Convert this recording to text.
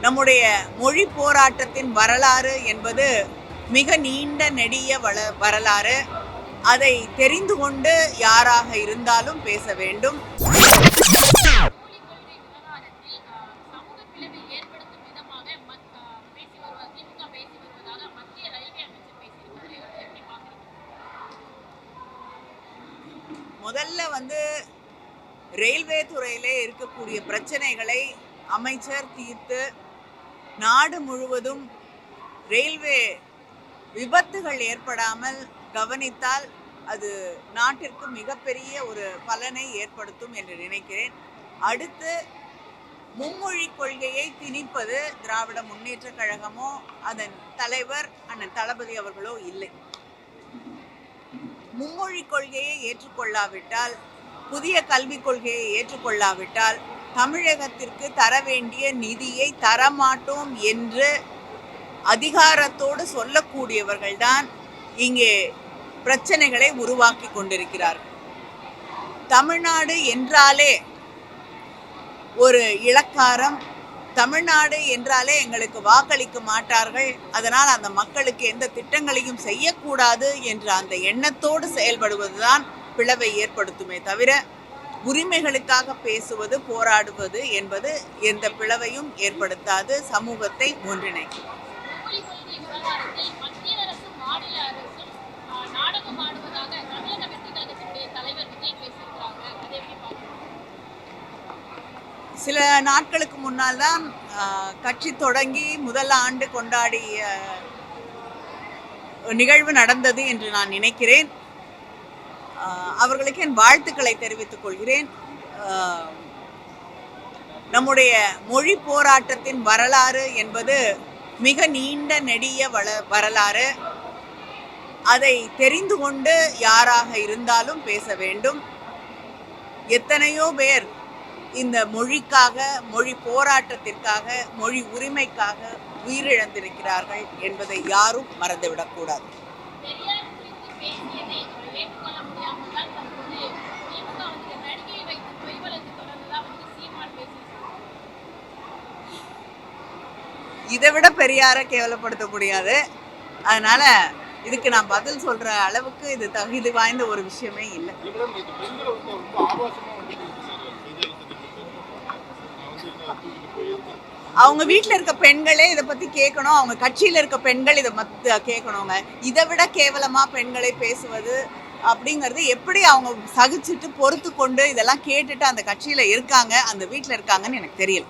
நம்முடைய மொழி போராட்டத்தின் வரலாறு என்பது மிக நீண்ட நெடிய வரலாறு. அதை தெரிந்து கொண்டு யாராக இருந்தாலும் பேச வேண்டும். முதல்ல ரயில்வே துறையிலே இருக்கக்கூடிய பிரச்சனைகளை அமைச்சர் தீர்த்து நாடு முழுவதும் ரயில்வே விபத்துகள் ஏற்படாமல் கவனித்தால் அது நாட்டிற்கு மிகப்பெரிய ஒரு பலனை ஏற்படுத்தும் என்று நினைக்கிறேன். அடுத்து மும்மொழி கொள்கையை திணிப்பது திராவிட முன்னேற்ற கழகமோ அதன் தலைவர் அண்ணன் தளபதி அவர்களோ இல்லை. மும்மொழி கொள்கையை ஏற்றுக்கொள்ளாவிட்டால், புதிய கல்விக் கொள்கையை ஏற்றுக்கொள்ளாவிட்டால் தமிழகத்திற்கு தர வேண்டிய நிதியை தரமாட்டோம் என்று அதிகாரத்தோடு சொல்லக்கூடியவர்கள்தான் இங்கே பிரச்சனைகளை உருவாக்கி கொண்டிருக்கிறார்கள். தமிழ்நாடு என்றாலே ஒரு இளக்காரம், தமிழ்நாடு என்றாலே எங்களுக்கு வாக்களிக்க மாட்டார்கள், அதனால் அந்த மக்களுக்கு எந்த திட்டங்களையும் செய்யக்கூடாது என்ற அந்த எண்ணத்தோடு செயல்படுவதுதான் பிளவை ஏற்படுத்துமே தவிர உரிமைகளுக்காக பேசுவது, போராடுவது என்பது எந்த பிளவையும் ஏற்படுத்தாது, சமூகத்தை ஒன்றிணைக்கும். சில நாட்களுக்கு முன்னால் தான் கட்சி தொடங்கி முதல் ஆண்டு கொண்டாடிய நிகழ்வு நடந்தது என்று நான் நினைக்கிறேன். அவர்களுக்கு என் வாழ்த்துக்களை தெரிவித்துக் கொள்கிறேன். நம்முடைய மொழி போராட்டத்தின் வரலாறு என்பது மிக நீண்ட நெடிய வரலாறு. அதை தெரிந்து கொண்டு யாராக இருந்தாலும் பேச வேண்டும். எத்தனையோ பேர் இந்த மொழிக்காக, மொழி போராட்டத்திற்காக, மொழி உரிமைக்காக உயிரிழந்திருக்கிறார்கள் என்பதை யாரும் மறந்துவிடக்கூடாது. இதை விட பெரியாரை கேவலப்படுத்த முடியாது. அதனால இதுக்கு நான் பதில் சொல்ற அளவுக்கு இது தகுதி வாய்ந்த ஒரு விஷயமே இல்லை. அவங்க வீட்டில் இருக்க பெண்களே இதை பத்தி கேட்கணும், அவங்க கட்சியில் இருக்க பெண்கள் இதை கேட்கணுங்க. இதை விட கேவலமா பெண்களை பேசுவது அப்படிங்கிறது எப்படி அவங்க சகிச்சுட்டு பொறுத்து கொண்டு இதெல்லாம் கேட்டுட்டு அந்த கட்சியில இருக்காங்க, அந்த வீட்டில் இருக்காங்கன்னு எனக்கு தெரியல.